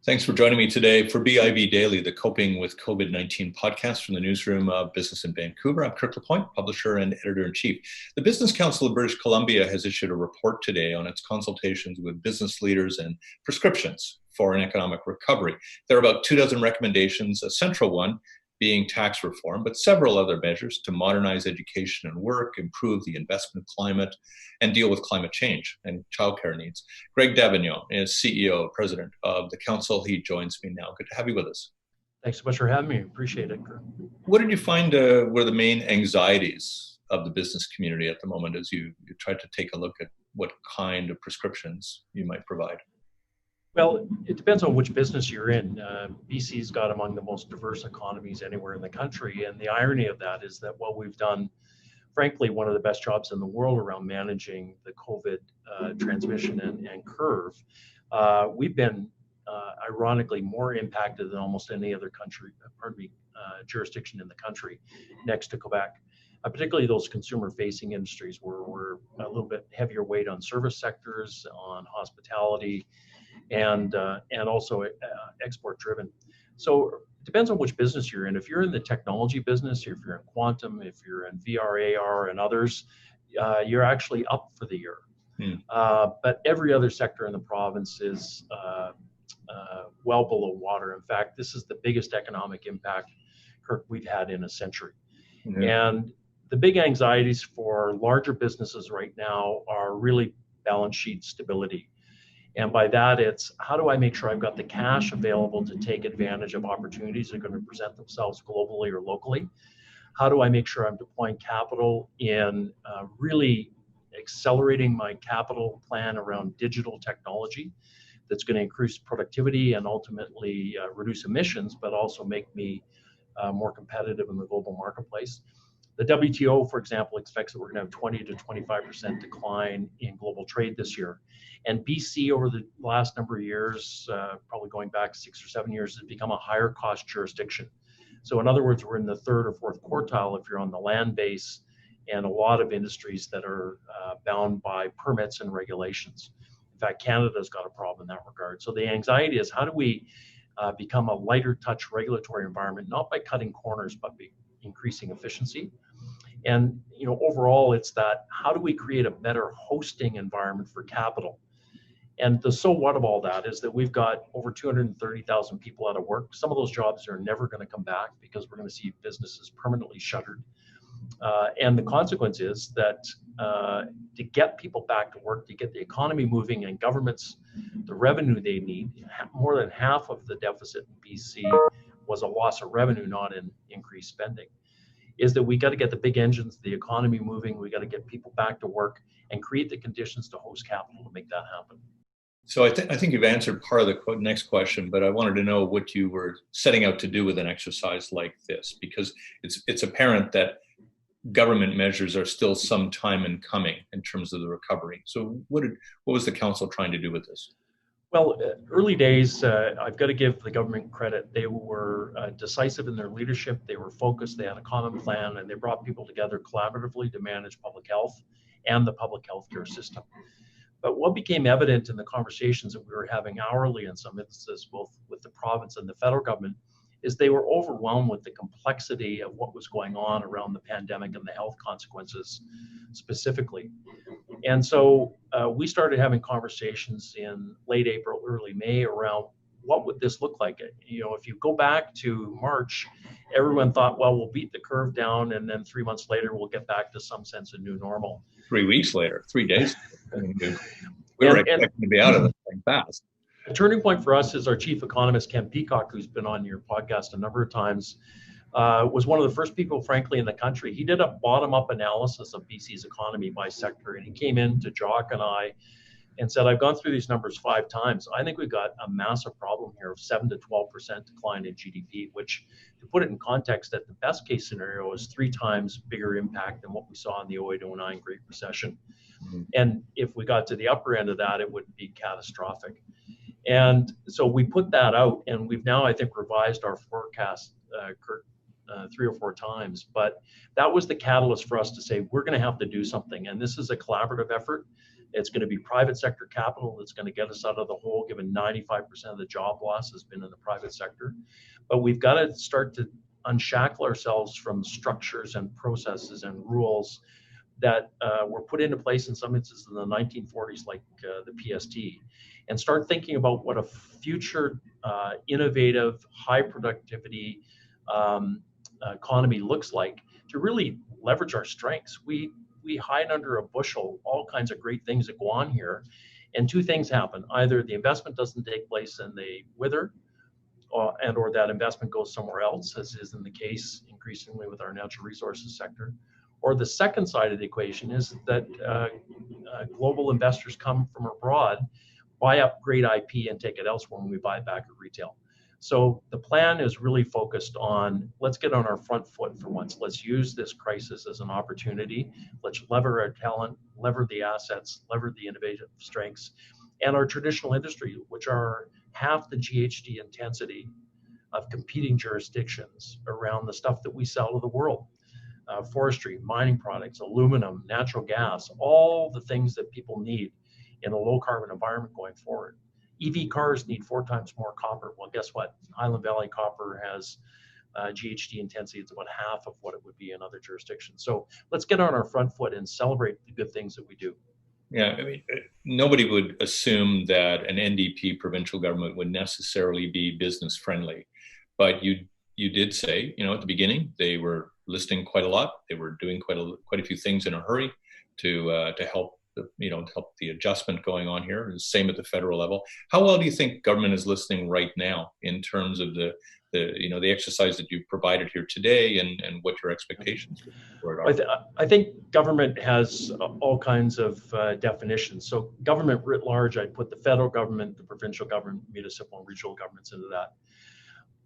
Thanks for joining me today for BIV Daily, the Coping with COVID-19 podcast from the newsroom of Business in Vancouver. I'm Kirk LaPointe, publisher and editor-in-chief. The Business Council of British Columbia has issued a report today on its consultations with business leaders and prescriptions for an economic recovery. There are about 24 recommendations, a central one being tax reform, but several other measures to modernize education and work, improve the investment climate, and deal with climate change and childcare needs. Greg Davignon is CEO, president of the council. He joins me now. Good to have you with us. Thanks so much for having me. Appreciate it, Kurt. What did you find were the main anxieties of the business community at the moment as you tried to take a look at what kind of prescriptions you might provide? Well, it depends on which business you're in. BC's got among the most diverse economies anywhere in the country. And the irony of that is that while we've done, frankly, one of the best jobs in the world around managing the COVID transmission and curve, we've been ironically more impacted than almost any other jurisdiction in the country next to Quebec. Particularly those consumer-facing industries where we're a little bit heavier weight on service sectors, on hospitality, and also export-driven. So it depends on which business you're in. If you're in the technology business, if you're in quantum, if you're in VR, AR, and others, you're actually up for the year. But every other sector in the province is well below water. In fact, this is the biggest economic impact, Kirk, we've had in a century. And the big anxieties for larger businesses right now are really balance sheet stability. And by that, it's how do I make sure I've got the cash available to take advantage of opportunities that are going to present themselves globally or locally? How do I make sure I'm deploying capital in really accelerating my capital plan around digital technology that's going to increase productivity and ultimately reduce emissions, but also make me more competitive in the global marketplace? The WTO, for example, expects that we're going to have 20 to 25% decline in global trade this year. And BC, over the last number of years, probably going back 6 or 7 years, has become a higher cost jurisdiction. So in other words, we're in the third or fourth quartile if you're on the land base, and a lot of industries that are bound by permits and regulations. In fact, Canada's got a problem in that regard. So the anxiety is how do we become a lighter touch regulatory environment, not by cutting corners, but by increasing efficiency. And overall, it's that how do we create a better hosting environment for capital? And the so what of all that is that we've got over 230,000 people out of work. Some of those jobs are never going to come back because we're going to see businesses permanently shuttered. And the consequence is that to get people back to work, to get the economy moving and governments the revenue they need, more than half of the deficit in BC was a loss of revenue, not in increased spending, is that we got to get the big engines of the economy moving. We got to get people back to work and create the conditions to host capital to make that happen. So I think you've answered part of the next question, but I wanted to know what you were setting out to do with an exercise like this, because it's apparent that government measures are still some time in coming in terms of the recovery. So what was the council trying to do with this? Well, early days, I've got to give the government credit. They were decisive in their leadership. They were focused. They had a common plan, and they brought people together collaboratively to manage public health and the public healthcare system. But what became evident in the conversations that we were having hourly in some instances, both with the province and the federal government, is they were overwhelmed with the complexity of what was going on around the pandemic and the health consequences specifically. And so we started having conversations in late April, early May around what would this look like? If you go back to March, everyone thought, well, we'll beat the curve down, and then 3 months later, we'll get back to some sense of new normal. 3 weeks later, 3 days. We were expecting to be out of this thing fast. A turning point for us is our chief economist, Ken Peacock, who's been on your podcast a number of times, was one of the first people, frankly, in the country. He did a bottom-up analysis of BC's economy by sector, and he came in to Jock and I and said, I've gone through these numbers 5 times. I think we've got a massive problem here of 7 to 12% decline in GDP, which, to put it in context, at the best case scenario is 3 times bigger impact than what we saw in the 08-09 Great Recession. And if we got to the upper end of that, it would be catastrophic. And so we put that out, and we've now, I think, revised our forecast, Kurt, 3 or 4 times. But that was the catalyst for us to say, we're going to have to do something. And this is a collaborative effort It's going to be private sector capital that's going to get us out of the hole, given 95% of the job loss has been in the private sector. But we've got to start to unshackle ourselves from structures and processes and rules that were put into place in some instances in the 1940s, like the PST, and start thinking about what a future innovative, high productivity economy looks like to really leverage our strengths. We hide under a bushel all kinds of great things that go on here, and two things happen: either the investment doesn't take place and they wither, or that investment goes somewhere else, as is in the case increasingly with our natural resources sector. Or the second side of the equation is that global investors come from abroad, buy up great IP and take it elsewhere when we buy it back at retail. So the plan is really focused on, let's get on our front foot for once. Let's use this crisis as an opportunity. Let's lever our talent, lever the assets, lever the innovative strengths, and our traditional industry, which are half the GHG intensity of competing jurisdictions around the stuff that we sell to the world. Forestry, mining products, aluminum, natural gas, all the things that people need in a low carbon environment going forward. EV cars need 4 times more copper. Well, guess what? Highland Valley Copper has GHG intensity. It's about half of what it would be in other jurisdictions. So let's get on our front foot and celebrate the good things that we do. Yeah, I mean, nobody would assume that an NDP provincial government would necessarily be business friendly, but you did say, at the beginning, they were listing quite a lot. They were doing quite a few things in a hurry to help help the adjustment going on here. Same at the federal level. How well do you think government is listening right now in terms of the exercise that you provided here today and what your expectations for it are? I think government has all kinds of definitions. So government writ large, I'd put the federal government, the provincial government, municipal and regional governments into that.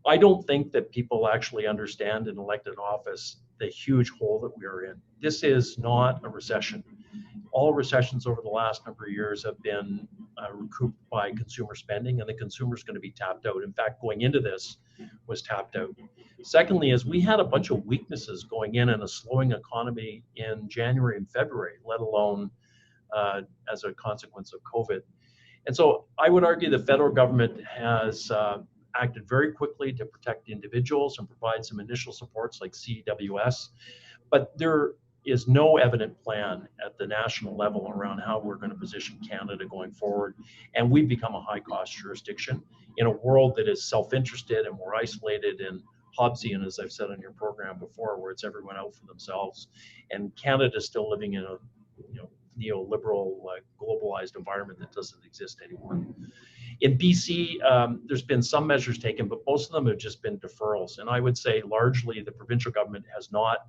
I don't think that people actually understand in elected office the huge hole that we are in. This is not a recession. All recessions over the last number of years have been recouped by consumer spending, and the consumer is going to be tapped out. In fact, going into this was tapped out. Secondly, is we had a bunch of weaknesses going in a slowing economy in January and February, let alone as a consequence of COVID. And so I would argue the federal government has acted very quickly to protect individuals and provide some initial supports like CEWS, but there is no evident plan at the national level around how we're going to position Canada going forward. And we've become a high-cost jurisdiction in a world that is self-interested and we're isolated and Hobbesian, as I've said on your program before, where it's everyone out for themselves. And Canada is still living in a neoliberal, globalized environment that doesn't exist anymore. In BC, there's been some measures taken, but most of them have just been deferrals. And I would say largely the provincial government has not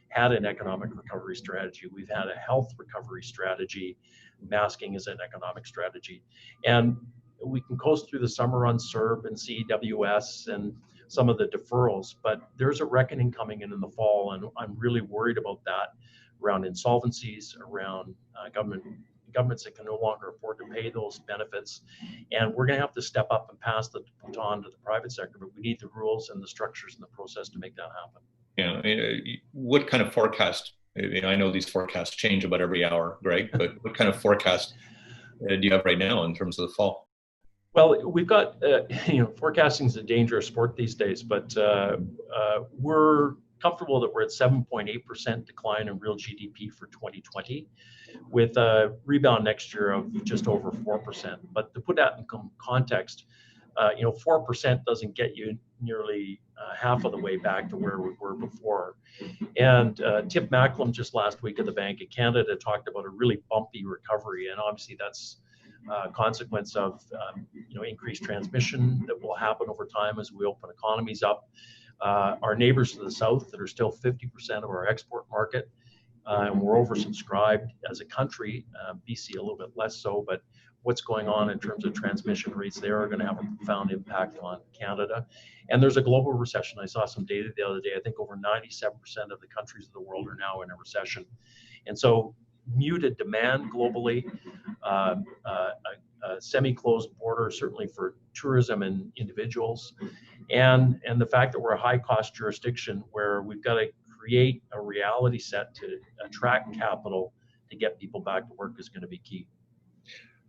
had an economic recovery strategy. We've had a health recovery strategy, masking as an economic strategy. And we can coast through the summer on CERB and CEWS and some of the deferrals, but there's a reckoning coming in the fall, and I'm really worried about that around insolvencies, around governments that can no longer afford to pay those benefits. And we're going to have to step up and pass the baton to the private sector, but we need the rules and the structures and the process to make that happen. Yeah, I mean, what kind of forecast? I know these forecasts change about every hour, Greg, but what kind of forecast do you have right now in terms of the fall? Well, we've got, forecasting is a dangerous sport these days, but we're comfortable that we're at 7.8% decline in real GDP for 2020, with a rebound next year of just over 4%. But to put that in context, 4% doesn't get you nearly half of the way back to where we were before. And Tip Macklem just last week at the Bank of Canada talked about a really bumpy recovery, and obviously that's a consequence of increased transmission that will happen over time as we open economies up. Our neighbors to the south that are still 50% of our export market, and we're oversubscribed as a country, BC a little bit less so, but what's going on in terms of transmission rates there are going to have a profound impact on Canada. And there's a global recession. I saw some data the other day. I think over 97% of the countries of the world are now in a recession. And so muted demand globally, a semi-closed border, certainly for tourism and individuals, and the fact that we're a high-cost jurisdiction where we've got to create a reality set to attract capital to get people back to work is going to be key.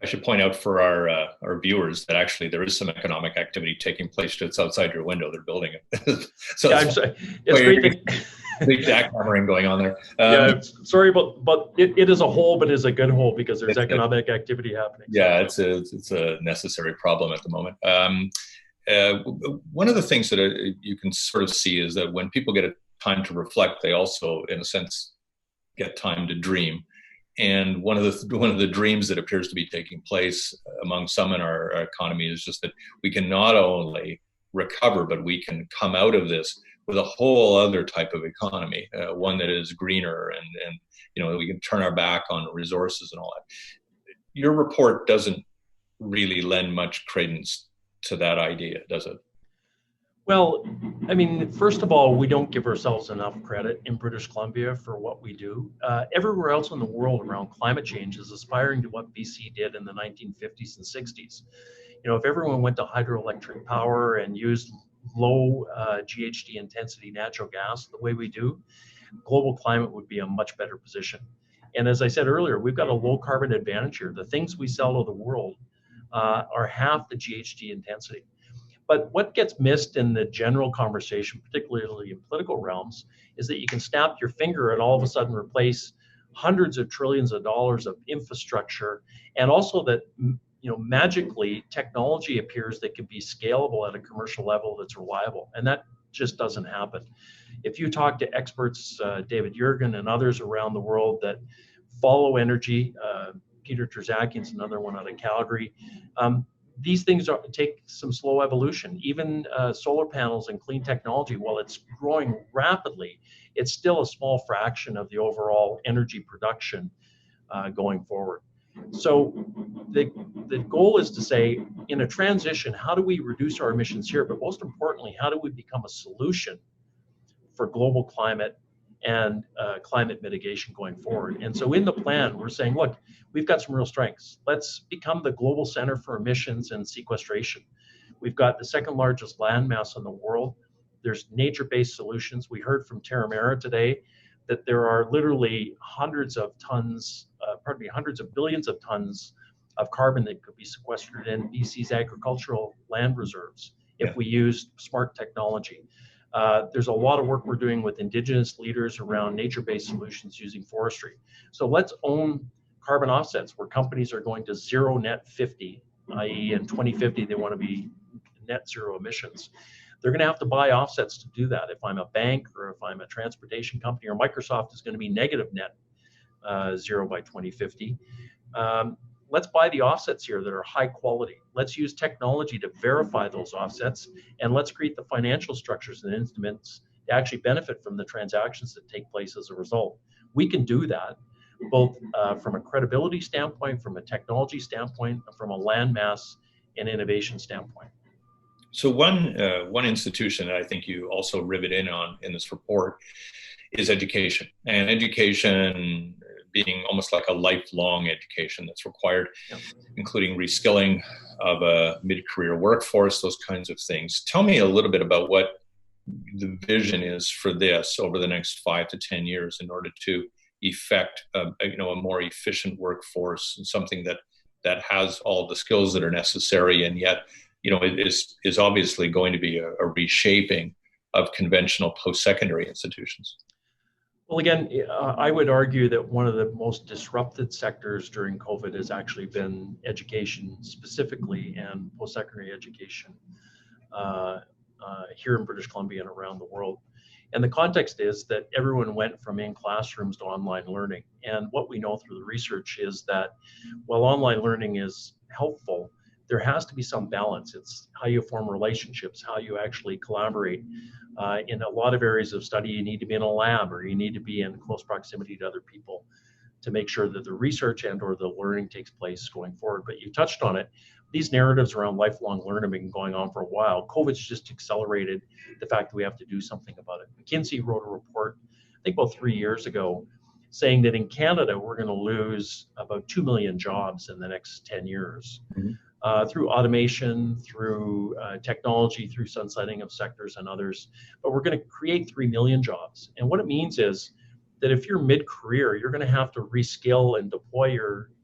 I should point out for our viewers that actually there is some economic activity taking place just outside your window. They're building it. So Yeah, I'm sorry. It's great that big jackhammering going on there. Yeah, sorry, but it is a hole, but it's a good hole because there's economic activity happening. Yeah, it's a necessary problem at the moment. One of the things that you can sort of see is that when people get a time to reflect, they also, in a sense, get time to dream. And one of the dreams that appears to be taking place among some in our economy is just that we can not only recover, but we can come out of this with a whole other type of economy, one that is greener, and we can turn our back on resources and all that. Your report doesn't really lend much credence to that idea, does it? Well, I mean, first of all, we don't give ourselves enough credit in British Columbia for what we do. Everywhere else in the world around climate change is aspiring to what BC did in the 1950s and 60s. If everyone went to hydroelectric power and used low GHG intensity natural gas the way we do, global climate would be a much better position. And as I said earlier, we've got a low carbon advantage here. The things we sell to the world are half the GHG intensity. But what gets missed in the general conversation, particularly in political realms, is that you can snap your finger and all of a sudden replace hundreds of trillions of dollars of infrastructure, and also that magically technology appears that can be scalable at a commercial level that's reliable, and that just doesn't happen. If you talk to experts, David Jurgen and others around the world that follow energy, Peter Terzakian's another one out of Calgary, these things take some slow evolution. Even solar panels and clean technology, while it's growing rapidly, it's still a small fraction of the overall energy production going forward. So the goal is to say, in a transition, how do we reduce our emissions here? But most importantly, how do we become a solution for global climate and climate mitigation going forward? And so in the plan, we're saying, look, we've got some real strengths. Let's become the global center for emissions and sequestration. We've got the second largest landmass in the world. There's nature-based solutions. We heard from Terramera today that there are literally hundreds of billions of tons of carbon that could be sequestered in BC's agricultural land reserves if we use smart technology. There's a lot of work we're doing with Indigenous leaders around nature-based solutions using forestry. So let's own carbon offsets where companies are going to zero net 50, i.e. in 2050, they want to be net zero emissions. They're going to have to buy offsets to do that. If I'm a bank or if I'm a transportation company, or Microsoft is going to be negative net zero by 2050. Let's buy the offsets here that are high quality. Let's use technology to verify those offsets, and let's create the financial structures and instruments to actually benefit from the transactions that take place as a result. We can do that both from a credibility standpoint, from a technology standpoint, from a landmass and innovation standpoint. So one institution that I think you also rivet in on in this report is education, and education being almost like a lifelong education that's required, including reskilling of a mid-career workforce, those kinds of things. Tell me a little bit about what the vision is for this over the next 5 to 10 years in order to effect a more efficient workforce, and something that has all the skills that are necessary, and yet it is obviously going to be a reshaping of conventional post-secondary institutions. Well, again, I would argue that one of the most disrupted sectors during COVID has actually been education specifically, and post-secondary education here in British Columbia and around the world. And the context is that everyone went from in classrooms to online learning. And what we know through the research is that while online learning is helpful, there has to be some balance. It's how you form relationships, how you actually collaborate. In a lot of areas of study, you need to be in a lab, or you need to be in close proximity to other people to make sure that the research and or the learning takes place going forward. But you touched on it. These narratives around lifelong learning have been going on for a while. COVID's just accelerated the fact that we have to do something about it. McKinsey wrote a report, I think about 3 years ago, saying that in Canada, we're going to lose about 2 million jobs in the next 10 years. Mm-hmm. Through automation, through technology, through sunsetting of sectors and others. But we're going to create 3 million jobs. And what it means is that if you're mid-career, you're going to have to reskill and deploy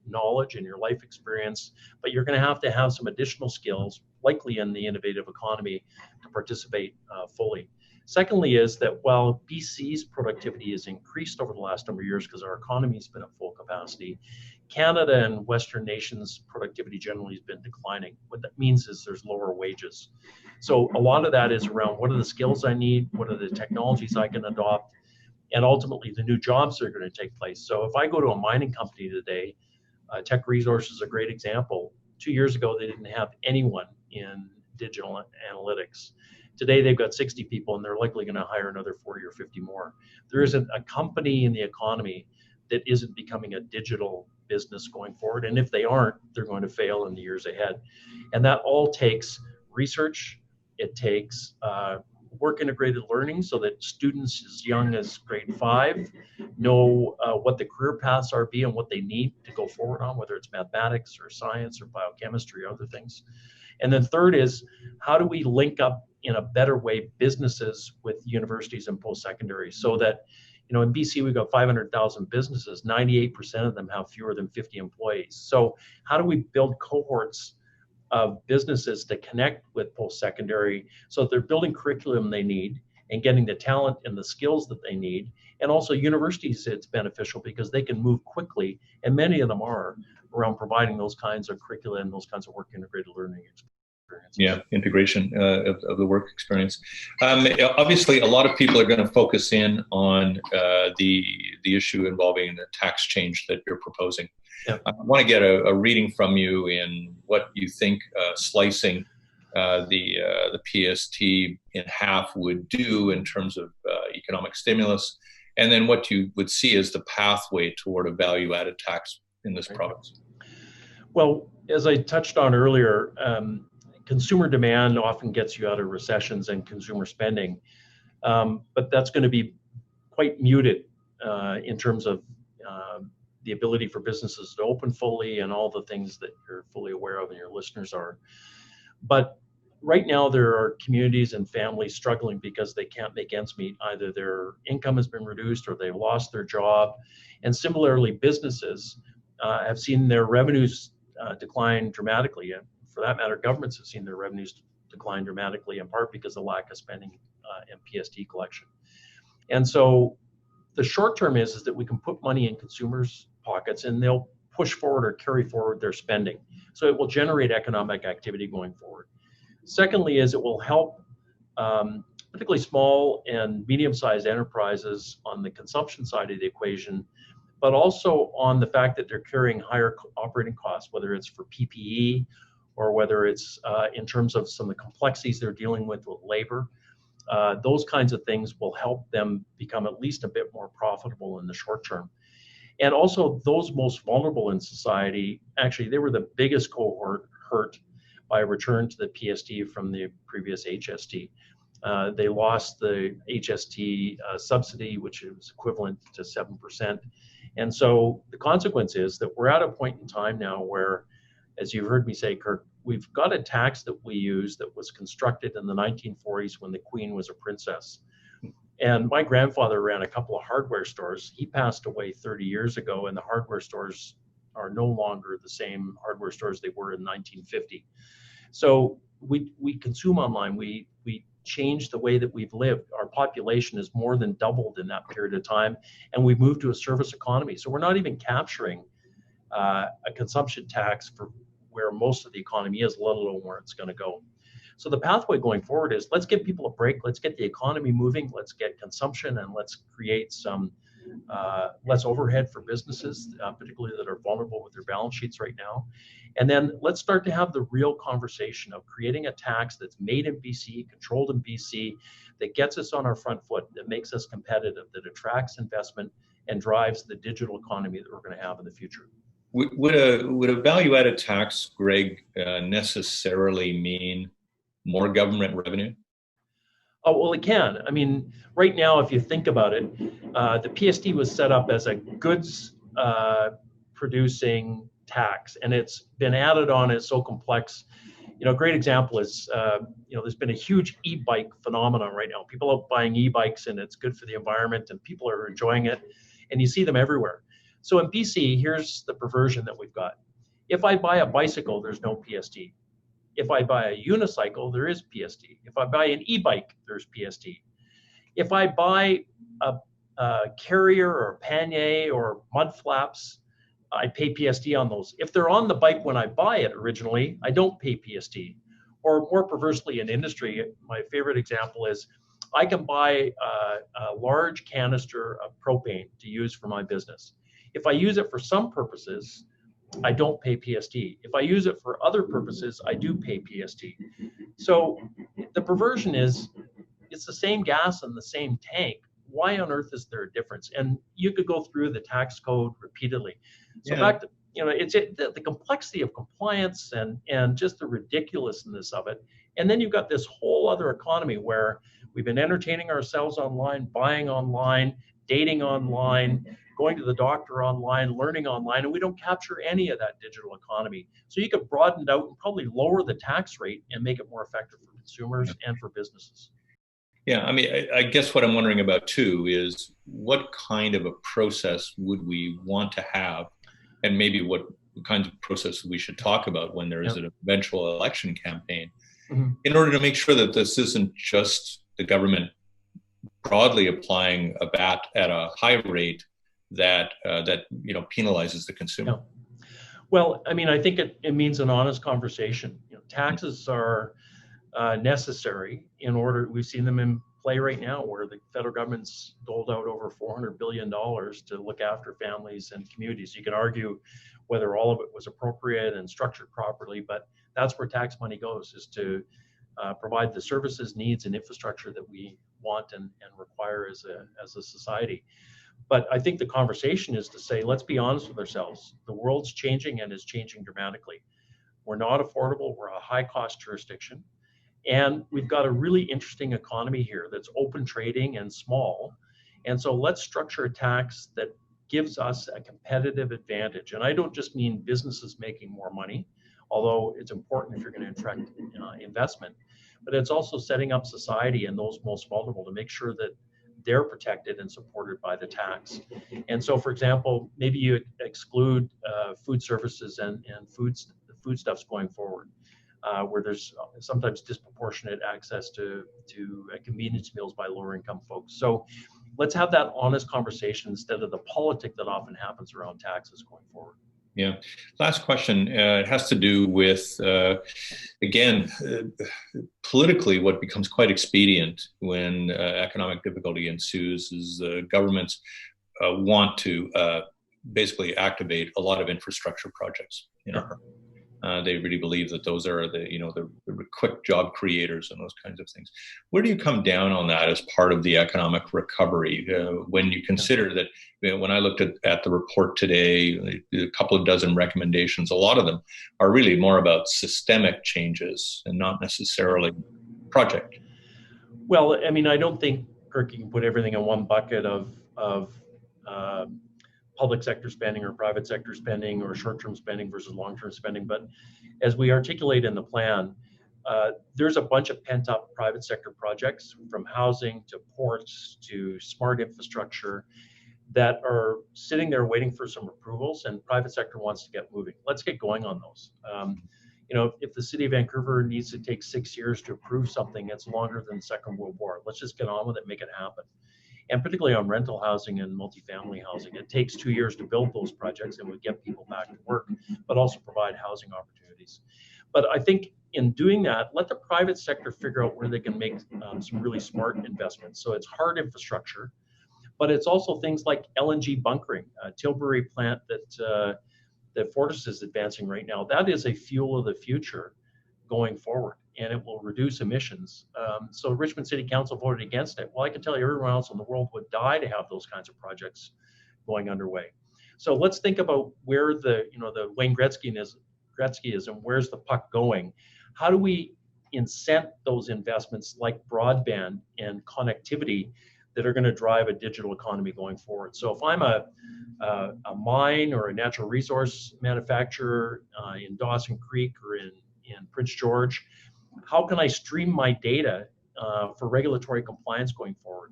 knowledge and your life experience, but you're going to have some additional skills, likely in the innovative economy, to participate fully. Secondly is that while BC's productivity has increased over the last number of years because our economy has been at full capacity, Canada and Western nations' productivity generally has been declining. What that means is there's lower wages. So a lot of that is around what are the skills I need, what are the technologies I can adopt, and ultimately the new jobs that are going to take place. So if I go to a mining company today, Tech Resources is a great example. 2 years ago, they didn't have anyone in digital analytics. Today, they've got 60 people, and they're likely going to hire another 40 or 50 more. There isn't a company in the economy that isn't becoming a digital business going forward. And if they aren't, they're going to fail in the years ahead. And that all takes research. It takes work integrated learning so that students as young as grade 5 know what the career paths are and what they need to go forward on, whether it's mathematics or science or biochemistry or other things. And then third is, how do we link up in a better way businesses with universities and post-secondary, so that, in BC we've got 500,000 businesses, 98% of them have fewer than 50 employees. So how do we build cohorts of businesses to connect with post-secondary so that they're building curriculum they need and getting the talent and the skills that they need? And also universities, it's beneficial because they can move quickly, and many of them are, around providing those kinds of curricula and those kinds of work integrated learning experiences. Yeah, integration of the work experience. Obviously, a lot of people are going to focus in on the issue involving the tax change that you're proposing. Yeah. I want to get a reading from you in what you think slicing the PST in half would do in terms of economic stimulus, and then what you would see as the pathway toward a value-added tax in this province. Well, as I touched on earlier, consumer demand often gets you out of recessions and consumer spending, but that's going to be quite muted in terms of the ability for businesses to open fully and all the things that you're fully aware of and your listeners are. But right now there are communities and families struggling because they can't make ends meet. Either their income has been reduced or they've lost their job. And similarly, businesses have seen their revenues decline dramatically. And for that matter, governments have seen their revenues decline dramatically, in part because of lack of spending and PST collection. And so the short term is that we can put money in consumers' pockets and they'll push forward or carry forward their spending. So it will generate economic activity going forward. Secondly is it will help particularly small and medium-sized enterprises on the consumption side of the equation, but also on the fact that they're carrying higher operating costs, whether it's for PPE or whether it's in terms of some of the complexities they're dealing with labor. Those kinds of things will help them become at least a bit more profitable in the short term. And also those most vulnerable in society, actually, they were the biggest cohort hurt by a return to the PST from the previous HST. They lost the HST subsidy, which is equivalent to 7%. And so the consequence is that we're at a point in time now where, as you've heard me say, Kirk, we've got a tax that we use that was constructed in the 1940s when the Queen was a princess. And my grandfather ran a couple of hardware stores. He passed away 30 years ago, and the hardware stores are no longer the same hardware stores they were in 1950. So we consume online. We changed the way that we've lived. Our population has more than doubled in that period of time, and we've moved to a service economy. So we're not even capturing a consumption tax for where most of the economy is, let alone where it's going to go. So the pathway going forward is, let's give people a break, let's get the economy moving, let's get consumption, and let's create some less overhead for businesses, particularly that are vulnerable with their balance sheets right now. And then let's start to have the real conversation of creating a tax that's made in BC, controlled in BC, that gets us on our front foot, that makes us competitive, that attracts investment and drives the digital economy that we're going to have in the future. Would a value-added tax, Greg, necessarily mean more government revenue? Oh, well, it can. I mean, right now, if you think about it, the PST was set up as a goods producing tax, and it's been added on. It's so complex. A great example is, there's been a huge e-bike phenomenon right now. People are buying e-bikes, and it's good for the environment, and people are enjoying it, and you see them everywhere. So in BC, here's the perversion that we've got. If I buy a bicycle, there's no PST. If I buy a unicycle, there is PST. If I buy an e-bike, there's PST. If I buy a carrier or a pannier or mud flaps, I pay PST on those. If they're on the bike when I buy it originally, I don't pay PST. Or more perversely in industry, my favorite example is I can buy a large canister of propane to use for my business. If I use it for some purposes, I don't pay PST. If I use it for other purposes, I do pay PST. So the perversion is it's the same gas in the same tank. Why on earth is there a difference? And you could go through the tax code repeatedly. So back to, it's the complexity of compliance and just the ridiculousness of it. And then you've got this whole other economy where we've been entertaining ourselves online, buying online, dating online, going to the doctor online, learning online, and we don't capture any of that digital economy. So you could broaden it out and probably lower the tax rate and make it more effective for consumers and for businesses. Yeah, I mean, I guess what I'm wondering about too is what kind of a process would we want to have, and maybe what kinds of process we should talk about when there is an eventual election campaign, in order to make sure that this isn't just the government broadly applying a bat at a high rate that penalizes the consumer. Yeah. Well, I mean, I think it means an honest conversation. Taxes are necessary in order. We've seen them in play right now, where the federal government's doled out over $400 billion to look after families and communities. You can argue whether all of it was appropriate and structured properly, but that's where tax money goes, is to provide the services, needs, and infrastructure that we want and require as a society. But I think the conversation is to say, let's be honest with ourselves. The world's changing and is changing dramatically. We're not affordable. We're a high-cost jurisdiction. And we've got a really interesting economy here that's open trading and small. And so let's structure a tax that gives us a competitive advantage. And I don't just mean businesses making more money, although it's important if you're going to attract investment, but it's also setting up society and those most vulnerable to make sure that they're protected and supported by the tax. And so, for example, maybe you exclude food services and foodstuffs going forward, where there's sometimes disproportionate access to convenience meals by lower income folks. So let's have that honest conversation instead of the politic that often happens around taxes going forward. Yeah. Last question. It has to do with, again, politically, what becomes quite expedient when economic difficulty ensues is governments want to basically activate a lot of infrastructure projects. They really believe that those are the quick job creators and those kinds of things. Where do you come down on that as part of the economic recovery? When you consider that, when I looked at the report today, a couple of dozen recommendations, a lot of them are really more about systemic changes and not necessarily project. Well, I mean, I don't think, Kirk, you can put everything in one bucket of public sector spending or private sector spending or short-term spending versus long-term spending. But as we articulate in the plan, there's a bunch of pent-up private sector projects, from housing to ports to smart infrastructure, that are sitting there waiting for some approvals, and private sector wants to get moving. Let's get going on those. If the city of Vancouver needs to take 6 years to approve something, it's longer than the Second World War. Let's just get on with it, make it happen. And particularly on rental housing and multifamily housing, it takes 2 years to build those projects and would get people back to work, but also provide housing opportunities. But I think in doing that, let the private sector figure out where they can make some really smart investments. So it's hard infrastructure, but it's also things like LNG bunkering, a Tilbury plant that Fortis is advancing right now. That is a fuel of the future going forward, and it will reduce emissions. So Richmond City Council voted against it. Well, I can tell you everyone else in the world would die to have those kinds of projects going underway. So let's think about where the Wayne Gretzky is and where's the puck going. How do we incent those investments like broadband and connectivity that are going to drive a digital economy going forward? So if I'm a mine or a natural resource manufacturer in Dawson Creek or in Prince George, how can I stream my data for regulatory compliance going forward?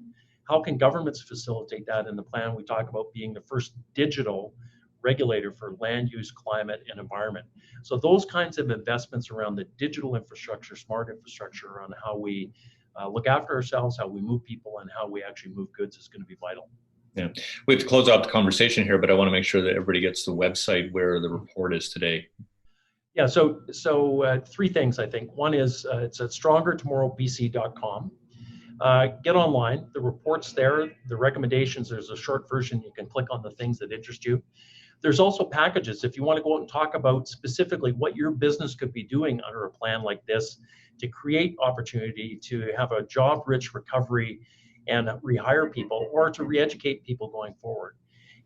How can governments facilitate that? In the plan, we talk about being the first digital regulator for land use, climate, and environment. So those kinds of investments around the digital infrastructure, smart infrastructure, around how we look after ourselves, how we move people, and how we actually move goods is going to be vital. Yeah, we have to close out the conversation here, but I want to make sure that everybody gets the website where the report is today. Yeah, so three things, I think. One is it's at strongertomorrowbc.com. Get online. The report's there. The recommendations, there's a short version. You can click on the things that interest you. There's also packages. If you want to go out and talk about specifically what your business could be doing under a plan like this to create opportunity, to have a job-rich recovery and rehire people, or to re-educate people going forward.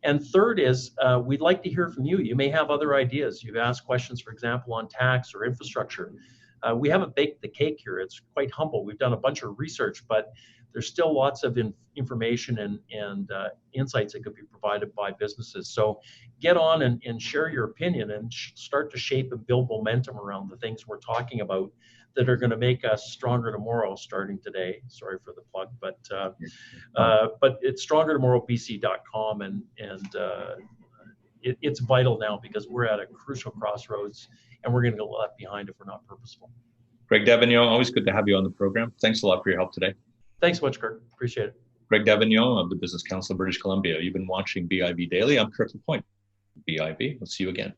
And third is, we'd like to hear from you. You may have other ideas. You've asked questions, for example, on tax or infrastructure. We haven't baked the cake here. It's quite humble. We've done a bunch of research, but there's still lots of information and insights that could be provided by businesses. So get on and share your opinion and start to shape and build momentum around the things we're talking about that are going to make us stronger tomorrow, starting today. Sorry for the plug, but it's strongertomorrowbc.com, and it's vital now because we're at a crucial crossroads, and we're going to get left behind if we're not purposeful. Greg Davignon, always good to have you on the program. Thanks a lot for your help today. Thanks so much, Kirk. Appreciate it. Greg Davignon of the Business Council of British Columbia. You've been watching BIV Daily. I'm Kirk LaPointe. BIV. We'll see you again.